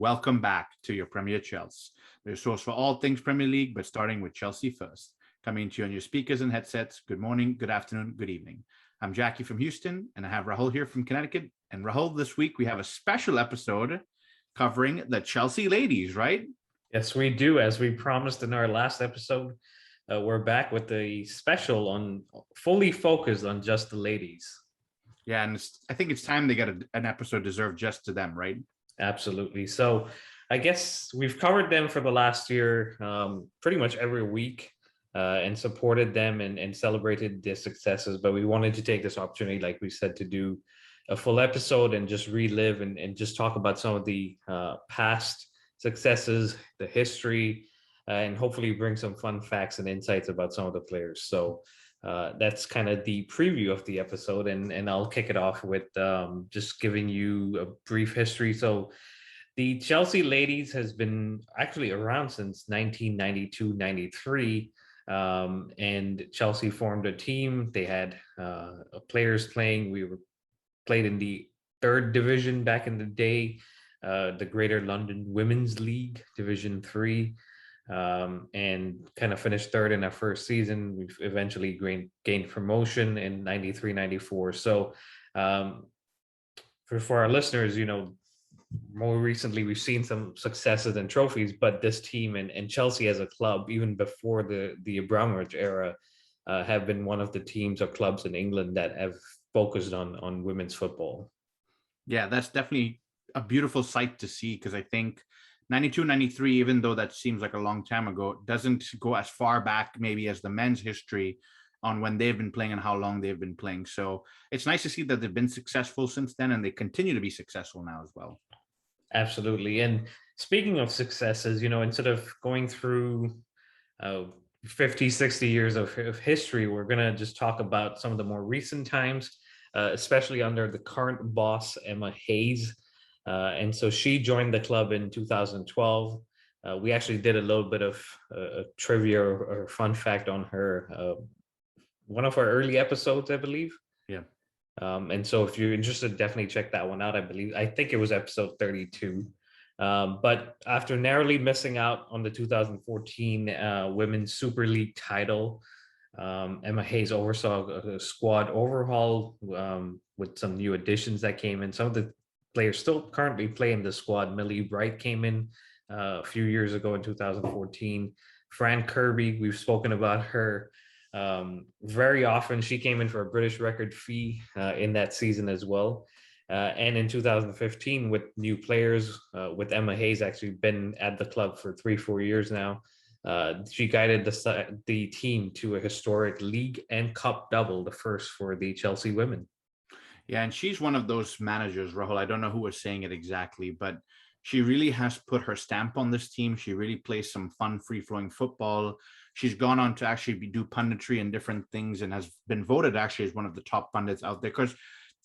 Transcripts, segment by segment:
Welcome back to your Premier Chelsea, your source for all things Premier League, but starting with Chelsea first. Coming to you on your speakers and headsets. Good morning, good afternoon, good evening. I'm Jackie from Houston, and I have Rahul here from Connecticut. And Rahul, this week we have a special episode covering the Chelsea ladies, right? Yes, we do. As we promised in our last episode, we're back with a special on fully focused on just the ladies. Yeah, and I think it's time they get an episode deserved just to them, right? Absolutely. So I guess we've covered them for the last year, pretty much every week, and supported them and celebrated their successes. But we wanted to take this opportunity, like we said, to do a full episode and just relive and just talk about some of the past successes, the history, and hopefully bring some fun facts and insights about some of the players. So that's kind of the preview of the episode, and I'll kick it off with just giving you a brief history. So the Chelsea ladies has been actually around since 1992-93, and Chelsea formed a team. They had players playing. We were played in the third division back in the day, the Greater London Women's League, Division 3. And kind of finished third in our first season. We've eventually gained promotion in 93-94. So for our listeners, more recently we've seen some successes and trophies, but this team and Chelsea as a club, even before the Abramovich era, have been one of the teams or clubs in England that have focused on women's football. Yeah, that's definitely a beautiful sight to see, because I think 92-93, even though that seems like a long time ago, doesn't go as far back maybe as the men's history on when they've been playing and how long they've been playing. So it's nice to see that they've been successful since then, and they continue to be successful now as well. Absolutely. And speaking of successes, instead of going through 50, 60 years of history, we're going to just talk about some of the more recent times, especially under the current boss, Emma Hayes. And so she joined the club in 2012. We actually did a little bit of trivia or fun fact on her, one of our early episodes, I believe. Yeah. And so if you're interested, definitely check that one out. I think it was episode 32. But after narrowly missing out on the 2014 Women's Super League title, Emma Hayes oversaw a squad overhaul with some new additions that came in. Some of the players still currently play in the squad. Millie Bright came in a few years ago in 2014. Fran Kirby, we've spoken about her very often. She came in for a British record fee in that season as well. And in 2015, with new players, with Emma Hayes actually been at the club for 3-4 years now. She guided the team to a historic league and cup double, the first for the Chelsea women. Yeah, and she's one of those managers, Rahul. I don't know who was saying it exactly, but she really has put her stamp on this team. She really plays some fun, free-flowing football. She's gone on to actually do punditry and different things, and has been voted actually as one of the top pundits out there, because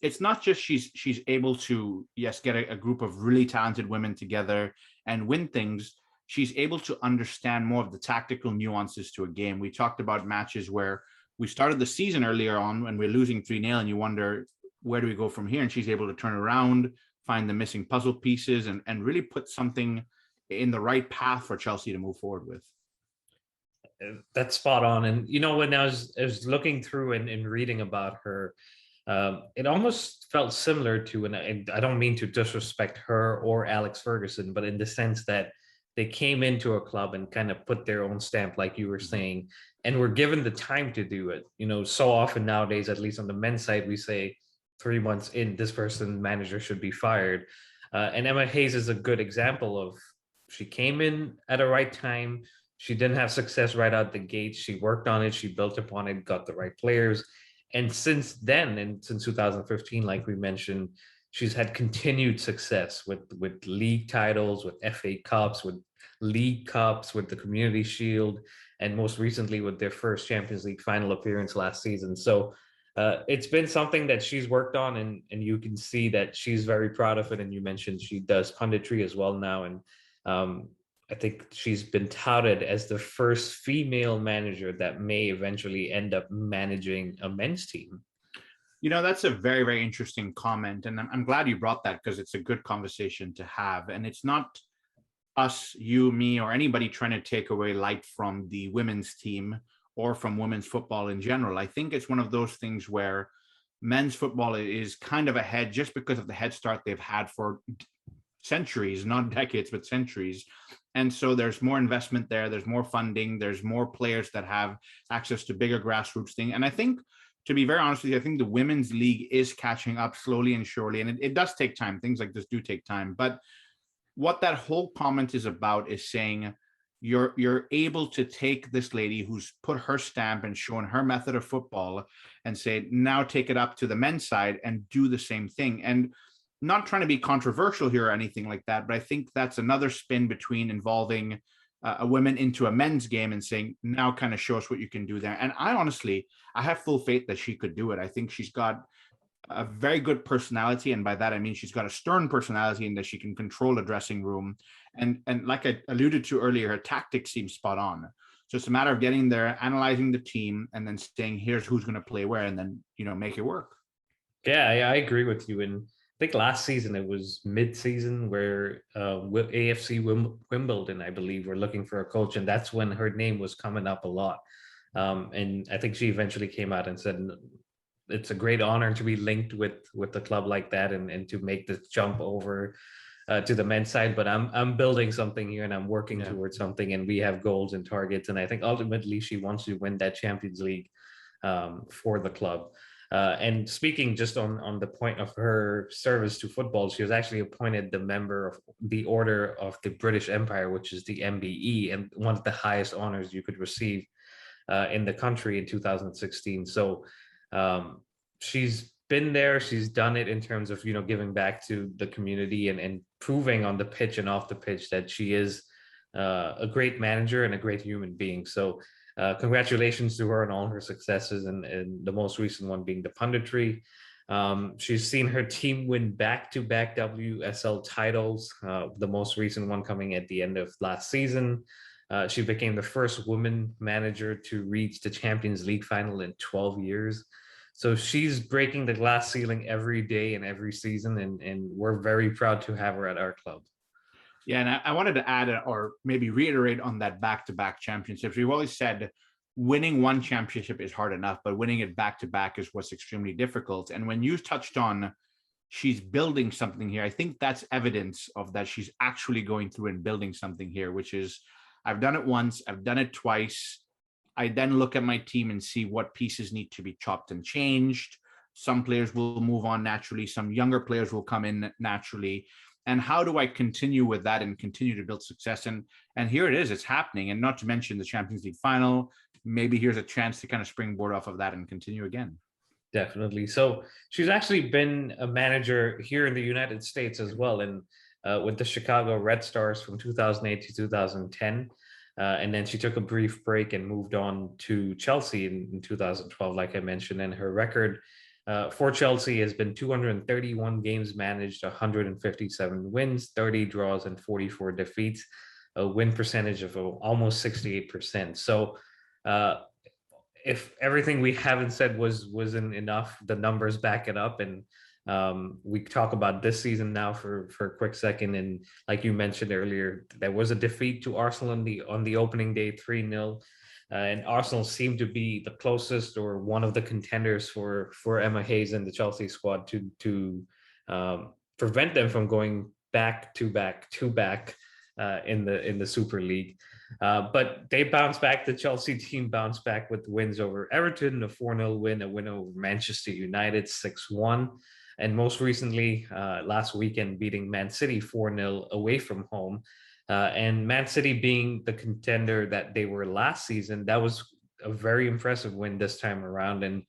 it's not just she's able to, yes, get a group of really talented women together and win things. She's able to understand more of the tactical nuances to a game. We talked about matches where we started the season earlier on when we're losing 3-0, and you wonder, where do we go from here? And she's able to turn around, find the missing puzzle pieces, and really put something in the right path for Chelsea to move forward with. That's spot on. And, when I was looking through and reading about her, it almost felt similar to, and I don't mean to disrespect her or Alex Ferguson, but in the sense that they came into a club and kind of put their own stamp, like you were saying, and were given the time to do it. So often nowadays, at least on the men's side, we say, 3 months in, this person manager should be fired. And Emma Hayes is a good example of, she came in at the right time. She didn't have success right out the gate. She worked on it. She built upon it, got the right players. And since then, and since 2015, like we mentioned, she's had continued success with league titles, with FA Cups, with League Cups, with the Community Shield, and most recently with their first Champions League final appearance last season. So it's been something that she's worked on, and you can see that she's very proud of it. And you mentioned she does punditry as well now. And I think she's been touted as the first female manager that may eventually end up managing a men's team. That's a very, very interesting comment. And I'm glad you brought that, because it's a good conversation to have. And it's not us, you, me, or anybody trying to take away light from the women's team or from women's football in general. I think it's one of those things where men's football is kind of ahead just because of the head start they've had for centuries, not decades, but centuries. And so there's more investment there, there's more funding, there's more players that have access to bigger grassroots thing. And I think, to be very honest with you, I think the women's league is catching up slowly and surely. And it does take time. Things like this do take time. But what that whole comment is about is saying you're able to take this lady who's put her stamp and shown her method of football and say, now take it up to the men's side and do the same thing. And not trying to be controversial here or anything like that, but I think that's another spin between involving a women into a men's game and saying, now kind of show us what you can do there. And I have full faith that she could do it. I think she's got a very good personality, and by that I mean she's got a stern personality and that she can control a dressing room. And like I alluded to earlier, her tactics seem spot on. So it's a matter of getting there, analyzing the team, and then saying, here's who's going to play where, and then make it work. Yeah, I agree with you. And I think last season it was mid-season where AFC Wimbledon, I believe, were looking for a coach, and that's when her name was coming up a lot. And I think she eventually came out and said it's a great honor to be linked with a club like that and to make the jump over to the men's side. But I'm building something here and I'm working towards something, and we have goals and targets. And I think ultimately she wants to win that Champions League for the club. And speaking just on the point of her service to football, she was actually appointed the member of the Order of the British Empire, which is the MBE, and one of the highest honors you could receive in the country in 2016. So she's been there, she's done it in terms of giving back to the community and proving on the pitch and off the pitch that she is a great manager and a great human being. So congratulations to her on all her successes, and the most recent one being the punditry. She's seen her team win back-to-back WSL titles, the most recent one coming at the end of last season. She became the first woman manager to reach the Champions League final in 12 years. So she's breaking the glass ceiling every day and every season, and we're very proud to have her at our club. Yeah, and I wanted to add or maybe reiterate on that back-to-back championships. We've always said winning one championship is hard enough, but winning it back-to-back is what's extremely difficult. And when you touched on she's building something here, I think that's evidence of that she's actually going through and building something here, which is, I've done it once, I've done it twice. I then look at my team and see what pieces need to be chopped and changed. Some players will move on naturally. Some younger players will come in naturally. And how do I continue with that and continue to build success? And here it is, it's happening. And not to mention the Champions League final, maybe here's a chance to kind of springboard off of that and continue again. Definitely. So she's actually been a manager here in the United States as well, and with the Chicago Red Stars from 2008 to 2010. And then she took a brief break and moved on to Chelsea in 2012, like I mentioned. And her record for Chelsea has been 231 games managed, 157 wins, 30 draws, and 44 defeats, a win percentage of almost 68%. So if everything we haven't said wasn't enough, the numbers back it up. And we talk about this season now for a quick second. And like you mentioned earlier, there was a defeat to Arsenal on the opening day, 3-0. And Arsenal seemed to be the closest or one of the contenders for Emma Hayes and the Chelsea squad to prevent them from going back to back in the Super League. But they bounced back. The Chelsea team bounced back with wins over Everton, a 4-0 win, a win over Manchester United 6-1. And most recently, last weekend, beating Man City 4-0 away from home. And Man City being the contender that they were last season, that was a very impressive win this time around. And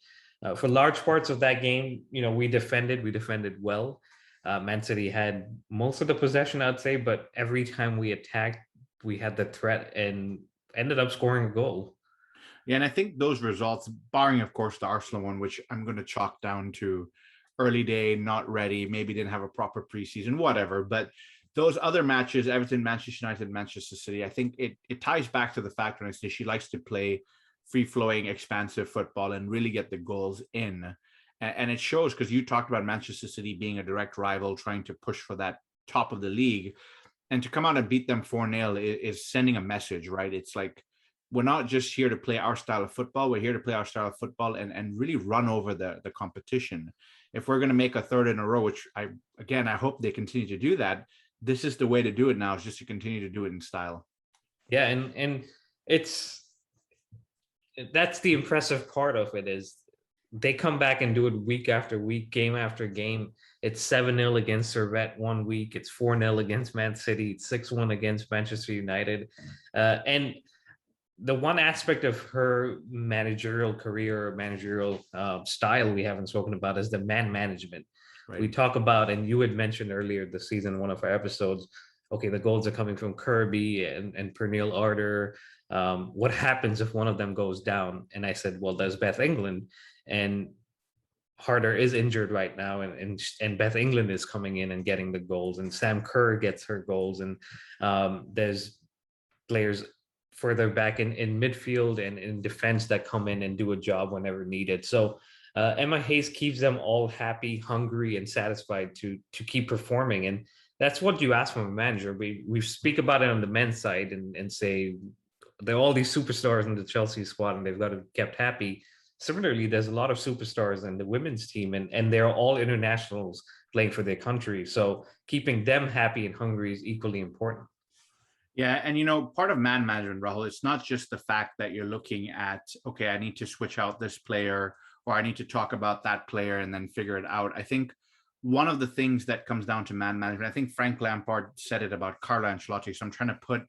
for large parts of that game, we defended well. Man City had most of the possession, I'd say, but every time we attacked, we had the threat and ended up scoring a goal. Yeah, and I think those results, barring, of course, the Arsenal one, which I'm going to chalk down to early day, not ready, maybe didn't have a proper preseason, whatever. But those other matches, Everton, Manchester United, Manchester City, I think it ties back to the fact when I say she likes to play free-flowing, expansive football and really get the goals in. And it shows, because you talked about Manchester City being a direct rival, trying to push for that top of the league. And to come out and beat them 4-0 is sending a message, right? It's like, we're not just here to play our style of football. We're here to play our style of football and really run over the competition. If we're going to make a third in a row, which I hope they continue to do that, this is the way to do it now, is just to continue to do it in style. Yeah, and it's that's the impressive part of it, is they come back and do it week after week, game after game. It's 7-0 against Servette one week. It's 4-0 against Man City. It's 6-1 against Manchester United. And the one aspect of her managerial career, managerial style we haven't spoken about is the man management. Right. We talk about, and you had mentioned earlier this season, one of our episodes, okay, the goals are coming from Kirby and Pernille Arter. What happens if one of them goes down? And I said, well, there's Beth England, and Harder is injured right now, and Beth England is coming in and getting the goals, and Sam Kerr gets her goals, and there's players further back in midfield and in defense that come in and do a job whenever needed. So Emma Hayes keeps them all happy, hungry, and satisfied to keep performing. And that's what you ask from a manager. We speak about it on the men's side and say there are all these superstars in the Chelsea squad and they've got to be kept happy. Similarly, there's a lot of superstars in the women's team, and they're all internationals playing for their country. So keeping them happy and hungry is equally important. Yeah, and part of man management, Rahul, it's not just the fact that you're looking at, okay, I need to switch out this player, or I need to talk about that player and then figure it out. I think one of the things that comes down to man management, I think Frank Lampard said it about Carlo Ancelotti, so I'm trying to put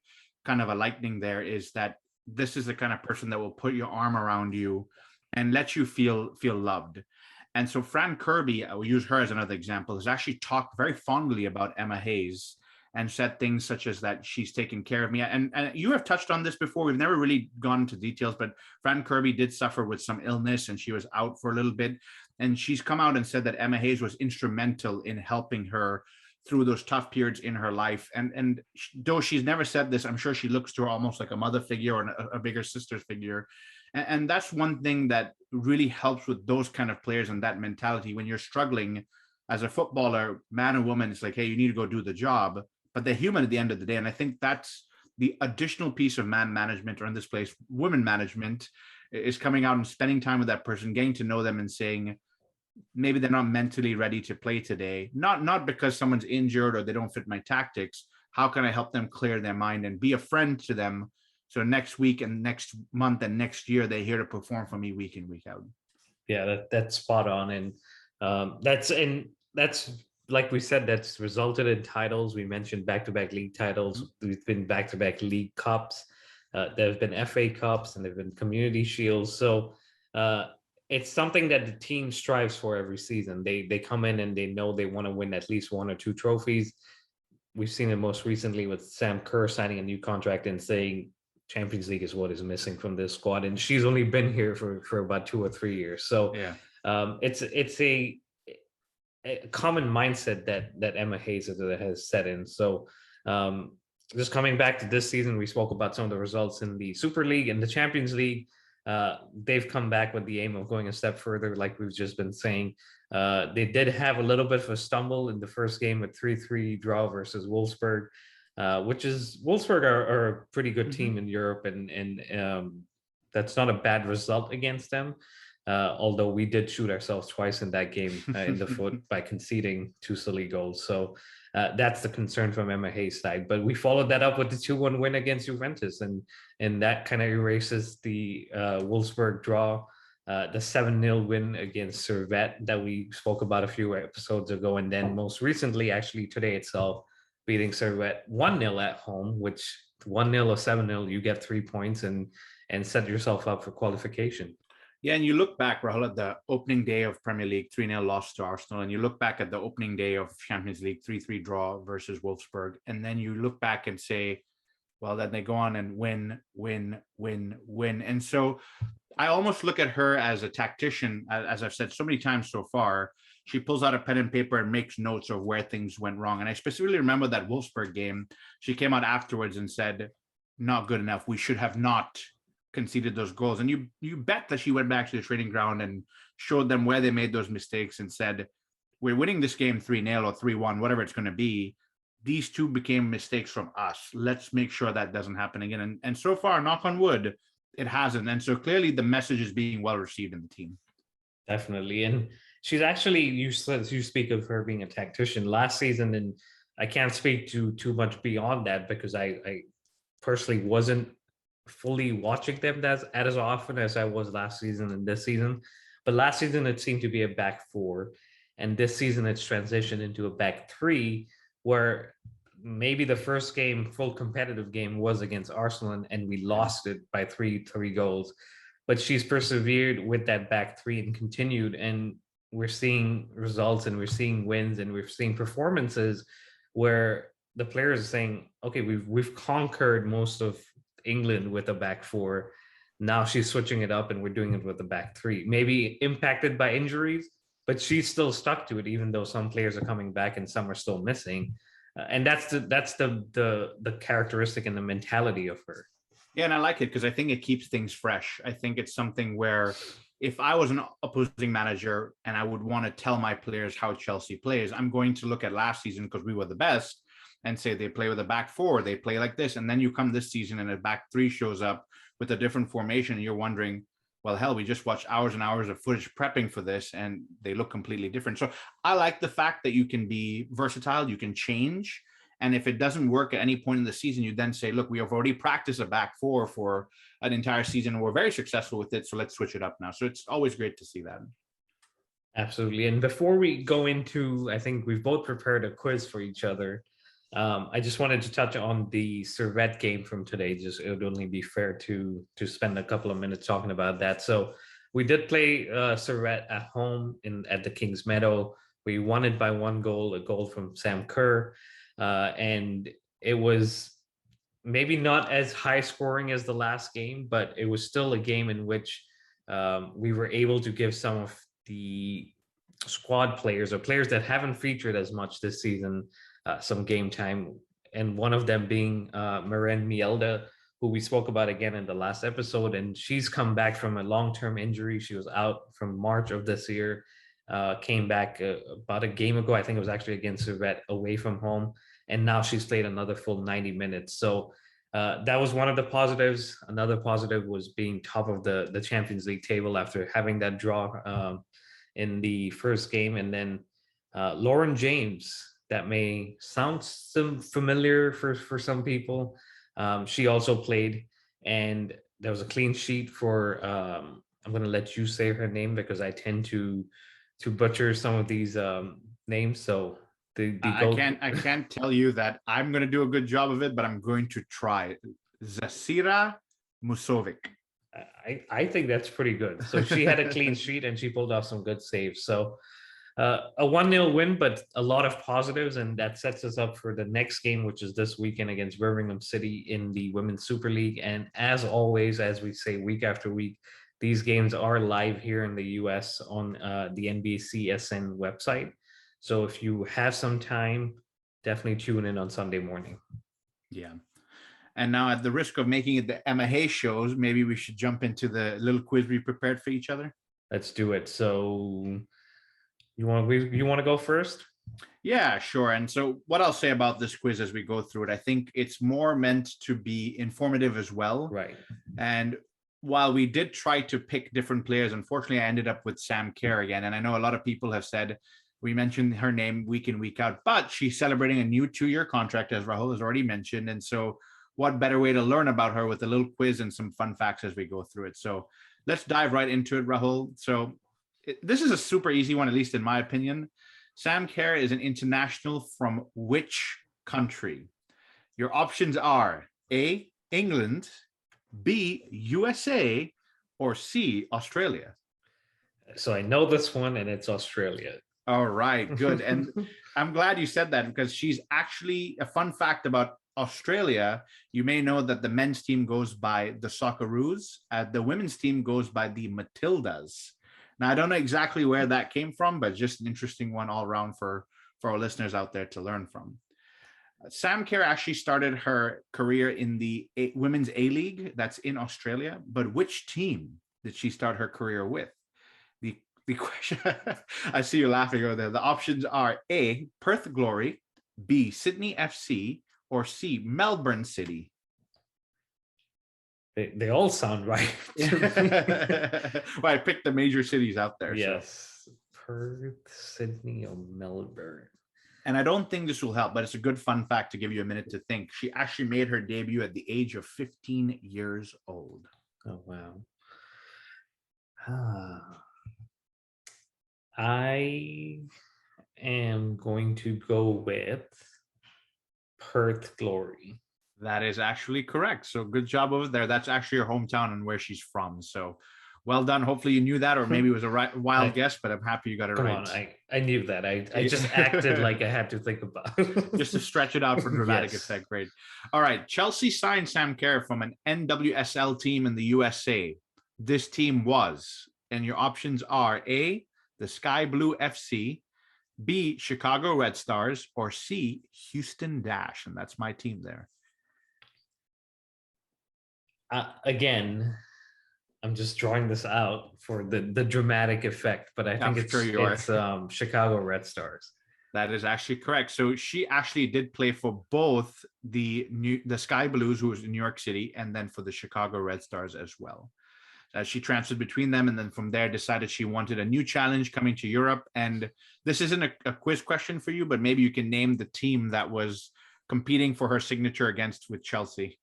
kind of a lightning there, is that this is the kind of person that will put your arm around you and let you feel loved. And so Fran Kirby, I will use her as another example, has actually talked very fondly about Emma Hayes and said things such as that she's taken care of me. And you have touched on this before. We've never really gone into details, but Fran Kirby did suffer with some illness and she was out for a little bit. And she's come out and said that Emma Hayes was instrumental in helping her through those tough periods in her life. And though she's never said this, I'm sure she looks to her almost like a mother figure or a bigger sister figure. And that's one thing that really helps with those kind of players and that mentality. When you're struggling as a footballer, man or woman, it's like, hey, you need to go do the job. But they're human at the end of the day. And I think that's the additional piece of man management, or in this place, women management, is coming out and spending time with that person, getting to know them and saying, maybe they're not mentally ready to play today. Not because someone's injured or they don't fit my tactics. How can I help them clear their mind and be a friend to them? So next week and next month and next year, they're here to perform for me week in, week out. Yeah, that's spot on. And that's like we said, that's resulted in titles. We mentioned back-to-back league titles. We've been back-to-back league cups. There have been FA Cups and there have been community shields. So it's something that the team strives for every season. They come in and they know they want to win at least one or two trophies. We've seen it most recently with Sam Kerr signing a new contract and saying Champions League is what is missing from this squad. And she's only been here for about 2 or 3 years. So yeah, it's a common mindset that Emma Hayes has set in. So just coming back to this season, we spoke about some of the results in the Super League and the Champions League. They've come back with the aim of going a step further, like we've just been saying. They did have a little bit of a stumble in the first game with 3-3 draw versus Wolfsburg, which is Wolfsburg are a pretty good team in Europe, and that's not a bad result against them. Although we did shoot ourselves twice in that game in the foot by conceding 2 silly goals. So that's the concern from Emma Hayes' side. But we followed that up with the 2-1 win against Juventus. And that kind of erases the Wolfsburg draw, the 7-0 win against Servette that we spoke about a few episodes ago. And then most recently, actually today itself, beating Servette 1-0 at home, which 1-0 or 7-0, you get 3 points and set yourself up for qualification. Yeah, and you look back, Rahul, at the opening day of Premier League, 3-0 loss to Arsenal, and you look back at the opening day of Champions League, 3-3 draw versus Wolfsburg, and then you look back and say, well, then they go on and win. And so I almost look at her as a tactician, as I've said so many times so far. She pulls out a pen and paper and makes notes of where things went wrong. And I specifically remember that Wolfsburg game. She came out afterwards and said, not good enough. We should have not conceded those goals. And you bet that she went back to the training ground and showed them where they made those mistakes and said, we're winning this game 3-0 or 3-1, whatever it's going to be. these two became mistakes from us. Let's make sure that doesn't happen again. And so far, knock on wood, it hasn't. And so clearly the message is being well received in the team. Definitely. And she's actually, you speak of her being a tactician last season, and I can't speak to too much beyond that because I personally wasn't fully watching them as often as I was last season and this season. But last season it seemed to be a back four, and this season it's transitioned into a back three, where maybe the first game, full competitive game, was against Arsenal, and we lost it by three goals. But she's persevered with that back three and continued, and we're seeing results and we're seeing wins and we're seeing performances where the players are saying, okay, we've conquered most of England with a back four. Now she's switching it up and we're doing it with a back three. Maybe impacted by injuries, but she's still stuck to it, even though some players are coming back and some are still missing. And that's the characteristic and the mentality of her. Yeah, and I like it because I think it keeps things fresh. I think it's something where if I was an opposing manager and I would want to tell my players how Chelsea plays, I'm going to look at last season because we were the best and say they play with a back four, they play like this. And then you come this season and a back three shows up with a different formation and you're wondering, well, hell, we just watched hours and hours of footage prepping for this and they look completely different. So I like the fact that you can be versatile, you can change. And if it doesn't work at any point in the season, you then say, look, we have already practiced a back four for an entire season and we're very successful with it. So let's switch it up now. So it's always great to see that. Absolutely. And before we go into, I think we've both prepared a quiz for each other. I just wanted to touch on the Servette game from today. Just it would only be fair to spend a couple of minutes talking about that. So we did play Servette at home at the King's Meadow. We won it by 1 goal, a goal from Sam Kerr. And it was maybe not as high scoring as the last game, but it was still a game in which we were able to give some of the squad players or players that haven't featured as much this season some game time. And one of them being Maren Mielda, who we spoke about again in the last episode. And she's come back from a long-term injury. She was out from March of this year. Came back about a game ago. I think it was actually against Servette away from home. And now she's played another full 90 minutes. So that was one of the positives. Another positive was being top of the Champions League table after having that draw in the first game. And then Lauren James, that may sound familiar for some people. She also played, and there was a clean sheet for, I'm going to let you say her name because I tend to butcher some of these names. So I can't tell you that I'm going to do a good job of it, but I'm going to try. Zasira Musovic. I think that's pretty good. So she had a clean sheet and she pulled off some good saves. So a 1-0 win, but a lot of positives, and that sets us up for the next game, which is this weekend against Birmingham City in the Women's Super League. And as always, as we say week after week, these games are live here in the US on the NBCSN website. So if you have some time, definitely tune in on Sunday morning. Yeah. And now at the risk of making it the Emma Hayes shows, maybe we should jump into the little quiz we prepared for each other. Let's do it. So you want to go first? Yeah, sure. And so what I'll say about this quiz as we go through it, I think it's more meant to be informative as well. Right. And while we did try to pick different players, unfortunately, I ended up with Sam Kerr again. And I know a lot of people have said, we mentioned her name week in, week out, but she's celebrating a new 2-year contract, as Rahul has already mentioned. And so what better way to learn about her with a little quiz and some fun facts as we go through it. So let's dive right into it, Rahul. So this is a super easy one, at least in my opinion. Sam Kerr is an international from which country? Your options are A, England, B, USA, or C, Australia. So I know this one, and it's Australia. All right, good. And I'm glad you said that because she's actually, a fun fact about Australia, you may know that the men's team goes by the Socceroos. The women's team goes by the Matildas. Now, I don't know exactly where that came from, but just an interesting one all around for our listeners out there to learn from. Sam Kerr actually started her career in the Women's A-League, that's in Australia. But which team did she start her career with? The question, I see you laughing over there. The options are A, Perth Glory, B, Sydney FC, or C, Melbourne City? They all sound right to me. Well, I picked the major cities out there. Yes. So. Perth, Sydney, or Melbourne. And I don't think this will help, but it's a good fun fact to give you a minute to think. She actually made her debut at the age of 15 years old. Oh, wow. I am going to go with Perth Glory. That is actually correct. So good job over there. That's actually her hometown and where she's from. So well done. Hopefully you knew that, or maybe it was a wild guess, but I'm happy you got it Come right. on, I knew that. I just acted like I had to think about it. Just to stretch it out for dramatic Yes. effect. Great. All right. Chelsea signed Sam Kerr from an NWSL team in the USA. This team was, and your options are A, the Sky Blue FC, B, Chicago Red Stars, or C, Houston Dash. And that's my team there. Again, I'm just drawing this out for the dramatic effect, but I think it's Chicago Red Stars. That is actually correct. So she actually did play for both the Sky Blues, who was in New York City, and then for the Chicago Red Stars as well. She transferred between them, and then from there decided she wanted a new challenge coming to Europe. And this isn't a quiz question for you, but maybe you can name the team that was competing for her signature with Chelsea.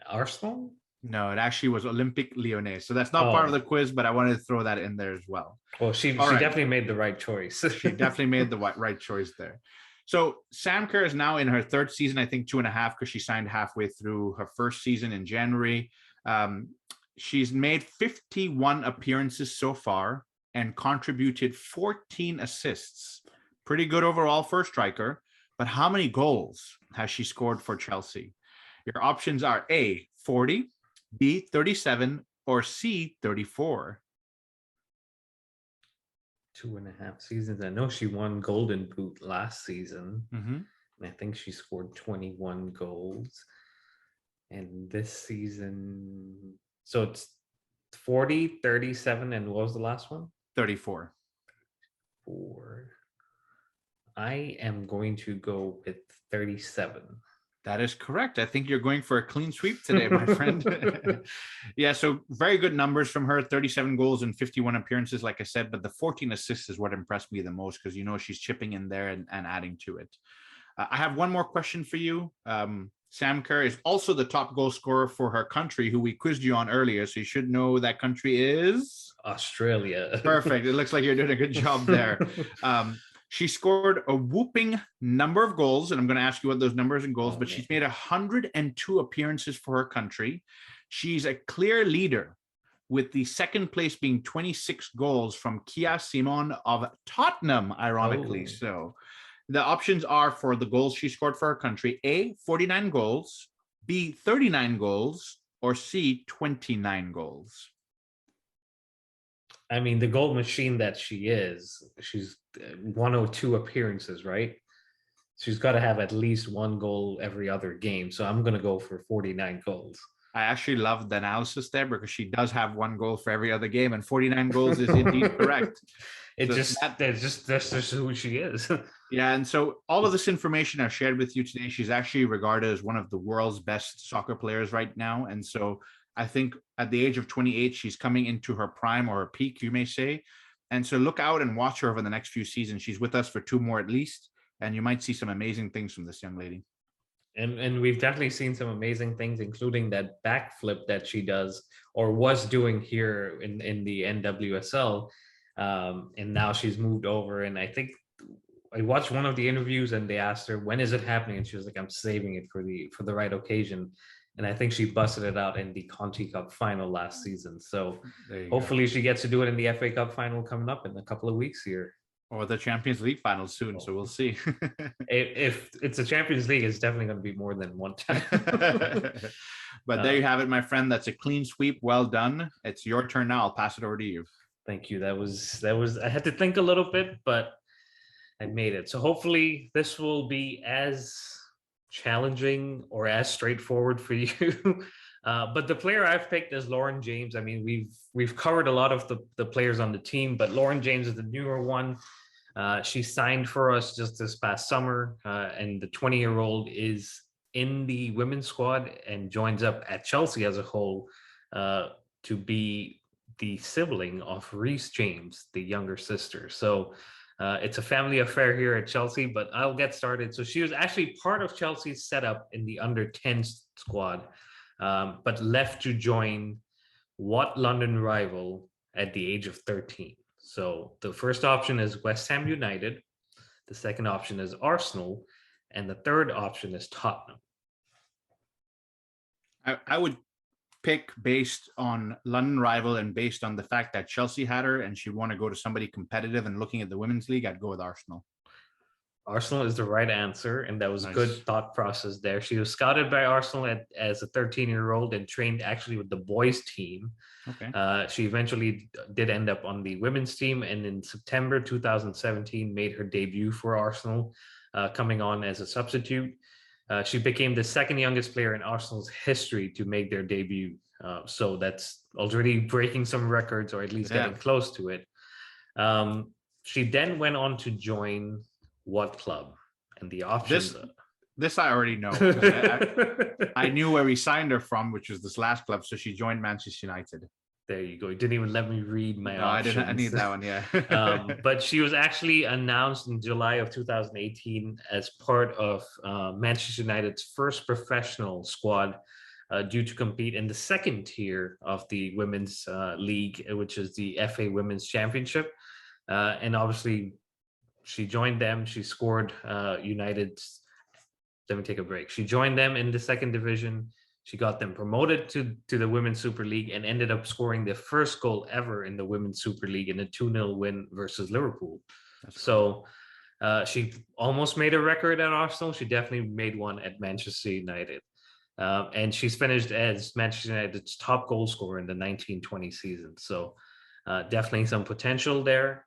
Arsenal? No, it actually was Olympique Lyonnais. So that's not part of the quiz, but I wanted to throw that in there as well. Well, she definitely made the right choice. She definitely made the right choice there. So Sam Kerr is now in her third season, I think 2.5, because she signed halfway through her first season in January. She's made 51 appearances so far and contributed 14 assists. Pretty good overall for a striker. But how many goals has she scored for Chelsea? Your options are A, 40, B, 37, or C, 34. 2.5 seasons. I know she won Golden Boot last season. Mm-hmm. And I think she scored 21 goals. And this season, so it's 40, 37, and what was the last one? 34. I am going to go with 37. That is correct. I think you're going for a clean sweep today, my friend. Yeah, so very good numbers from her, 37 goals and 51 appearances, like I said, but the 14 assists is what impressed me the most because, she's chipping in there and adding to it. I have one more question for you. Sam Kerr is also the top goal scorer for her country, who we quizzed you on earlier, so you should know that country is? Australia. Perfect. It looks like you're doing a good job there. She scored a whooping number of goals, and I'm going to ask you what those numbers and goals, but she's made 102 appearances for her country. She's a clear leader, with the second place being 26 goals from Kia Simon of Tottenham, ironically. So the options are for the goals she scored for her country: A, 49 goals, B, 39 goals, or C, 29 goals. I mean, the goal machine that she's 102 appearances, right? She's got to have at least one goal every other game. So I'm going to go for 49 goals. I actually love the analysis there because she does have one goal for every other game, and 49 goals is indeed correct. That's just who she is. Yeah, and so all of this information I've shared with you today, she's actually regarded as one of the world's best soccer players right now. And so I think at the age of 28, she's coming into her prime, or her peak, you may say. And so look out and watch her over the next few seasons. She's with us for 2 more at least, and you might see some amazing things from this young lady. And we've definitely seen some amazing things, including that backflip that she does or was doing here in the NWSL. And now she's moved over. And I think I watched one of the interviews and they asked her, when is it happening? And she was like, I'm saving it for the right occasion. And I think she busted it out in the Conti Cup final last season. So hopefully she gets to do it in the FA Cup final coming up in a couple of weeks here. Or the Champions League final soon. So we'll see. If it's a Champions League, it's definitely going to be more than one time. But there you have it, my friend. That's a clean sweep. Well done. It's your turn now. I'll pass it over to you. Thank you. That was, I had to think a little bit, but I made it. So hopefully this will be as challenging or as straightforward for you. But the player I've picked is Lauren James. I mean, we've covered a lot of the players on the team, but Lauren James is the newer one. She signed for us just this past summer, and the 20-year-old is in the women's squad and joins up at Chelsea as a whole to be the sibling of Reece James, the younger sister. So it's a family affair here at Chelsea, but I'll get started. So she was actually part of Chelsea's setup in the under 10 squad, but left to join what London rival at the age of 13? So the first option is West Ham United, the second option is Arsenal, and the third option is Tottenham. I would pick based on London rival and based on the fact that Chelsea had her and she'd want to go to somebody competitive, and looking at the women's league, I'd go with Arsenal. Arsenal is the right answer, and that was Nice. Good thought process there. She was scouted by Arsenal as a 13-year-old and trained actually with the boys team. Okay. She eventually did end up on the women's team, and in September 2017 made her debut for Arsenal, coming on as a substitute. She became the second youngest player in Arsenal's history to make their debut. So that's already breaking some records, or at least getting close to it. She then went on to join what club? And the options. This I already know. I knew where we signed her from, which was this last club. So she joined Manchester United. There you go. You didn't even let me read my options. I need that one, yeah. But she was actually announced in July of 2018 as part of Manchester United's first professional squad, due to compete in the second tier of the women's league, which is the FA Women's Championship. And obviously, she joined them. She scored United's. Let me take a break. She joined them in the second division. She got them promoted to the Women's Super League and ended up scoring their first goal ever in the Women's Super League in a 2-0 win versus Liverpool. That's cool. So she almost made a record at Arsenal. She definitely made one at Manchester United. And she's finished as Manchester United's top goal scorer in the 1920 season. So definitely some potential there.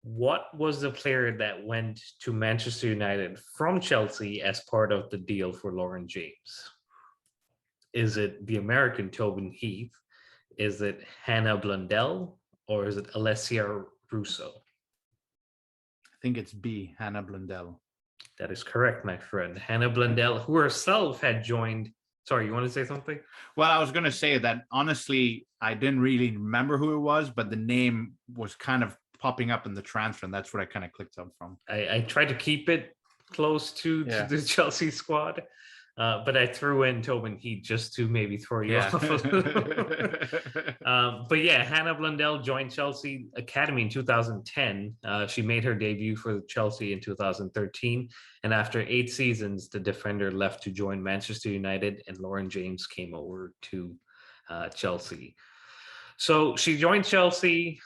What was the player that went to Manchester United from Chelsea as part of the deal for Lauren James? Is it the American Tobin Heath? Is it Hannah Blendell? Or is it Alessia Russo? I think it's B, Hannah Blendell. That is correct, my friend. Hannah Blendell, who herself had joined. Sorry, you want to say something? Well, I was going to say that, honestly, I didn't really remember who it was, but the name was kind of popping up in the transfer, and that's what I kind of clicked on from. I tried to keep it close to the Chelsea squad, but I threw in Tobin Heath just to maybe throw you off a little. But yeah, Hannah Blendell joined Chelsea Academy in 2010. She made her debut for Chelsea in 2013, and after 8 seasons, the defender left to join Manchester United, and Lauren James came over to Chelsea. So she joined Chelsea.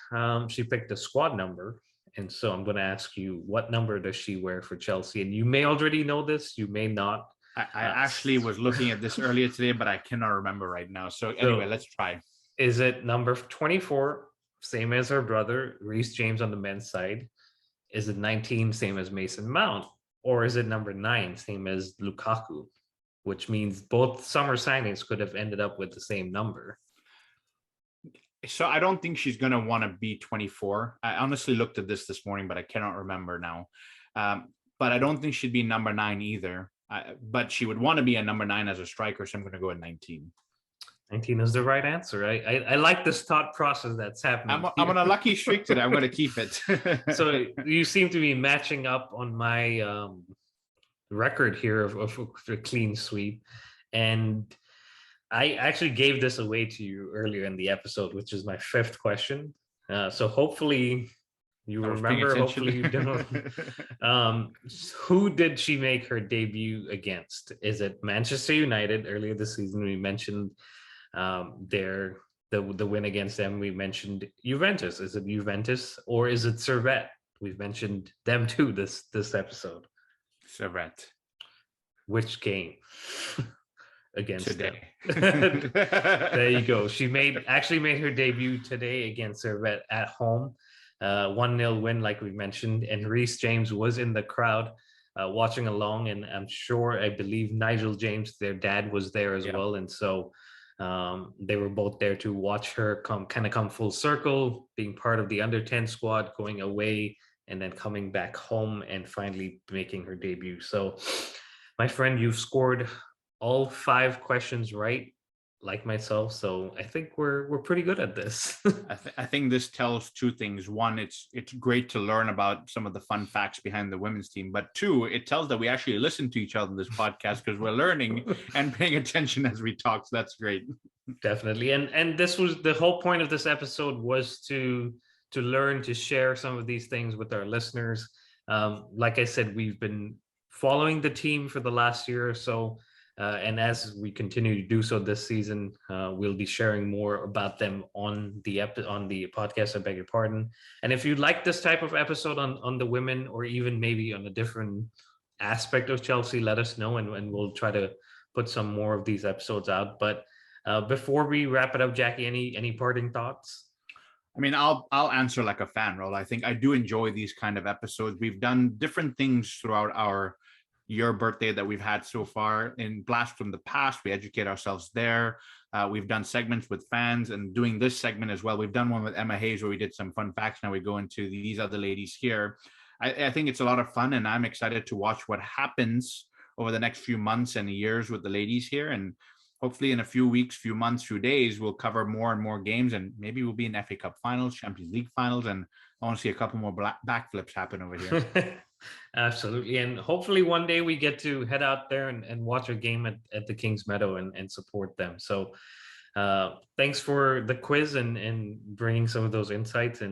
She picked a squad number. And so I'm going to ask you, what number does she wear for Chelsea? And you may already know this. You may not. I actually was looking at this earlier today, but I cannot remember right now. So anyway, let's try. Is it number 24, same as her brother, Reece James on the men's side? Is it 19, same as Mason Mount? Or is it number 9, same as Lukaku? Which means both summer signings could have ended up with the same number. So I don't think she's going to want to be 24. I honestly looked at this morning, but I cannot remember now. But I don't think she'd be number 9 either. But she would want to be a number 9 as a striker, so I'm going to go with 19. 19 is the right answer. I like this thought process that's happening. I'm on a lucky streak today. I'm going to keep it. So you seem to be matching up on my record here of a clean sweep. And I actually gave this away to you earlier in the episode, which is my 5th question. So hopefully you remember, hopefully you don't. Who did she make her debut against? Is it Manchester United? Earlier this season, we mentioned the win against them. We mentioned Juventus. Is it Juventus or is it Servette? We've mentioned them too this episode. Servette. Which game? Against today. Them. There you go. She actually made her debut today against Servette at home. 1-0 win, like we mentioned, and Reece James was in the crowd watching along, and I believe Nigel James, their dad, was there as well, and so they were both there to watch her come full circle, being part of the under 10 squad, going away and then coming back home and finally making her debut. So, my friend, you've scored all 5 questions right, like myself. So I think we're pretty good at this. I think this tells two things. One, it's great to learn about some of the fun facts behind the women's team. But two, it tells that we actually listen to each other in this podcast because we're learning and paying attention as we talk. So that's great. Definitely. And this was the whole point of this episode, was to learn, to share some of these things with our listeners. Like I said, we've been following the team for the last year or so. And as we continue to do so this season, we'll be sharing more about them on the podcast. I beg your pardon. And if you'd like this type of episode on the women, or even maybe on a different aspect of Chelsea, let us know, and we'll try to put some more of these episodes out. But before we wrap it up, Jackie, any parting thoughts? I mean, I'll answer like a fan role. I think I do enjoy these kind of episodes. We've done different things throughout our year birthday that we've had so far. In Blast from the Past, we educate ourselves there. We've done segments with fans, and doing this segment as well. We've done one with Emma Hayes where we did some fun facts. Now we go into these other ladies here. I think it's a lot of fun, and I'm excited to watch what happens over the next few months and years with the ladies here. And hopefully in a few weeks, few months, few days, we'll cover more and more games, and maybe we'll be in FA Cup finals, Champions League finals, and I want to see a couple more backflips happen over here. Absolutely. And hopefully one day we get to head out there and watch a game at the King's Meadow and support them. So thanks for the quiz and bringing some of those insights.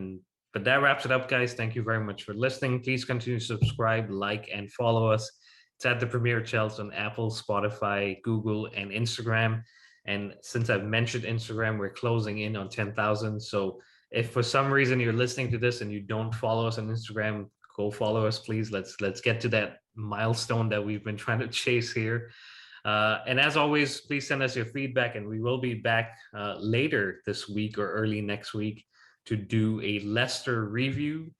But that wraps it up, guys. Thank you very much for listening. Please continue to subscribe, like, and follow us. It's at the Premier Chelsea on Apple, Spotify, Google, and Instagram. And since I've mentioned Instagram, we're closing in on 10,000. So if for some reason you're listening to this and you don't follow us on Instagram, go follow us, please. Let's get to that milestone that we've been trying to chase here. And as always, please send us your feedback, and we will be back later this week or early next week to do a Leicester review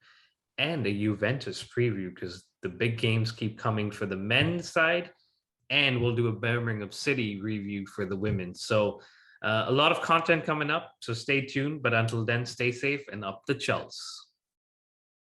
and a Juventus preview, because the big games keep coming for the men's side, and we'll do a Birmingham City review for the women. So a lot of content coming up, so stay tuned. But until then, stay safe and up the Chelsea.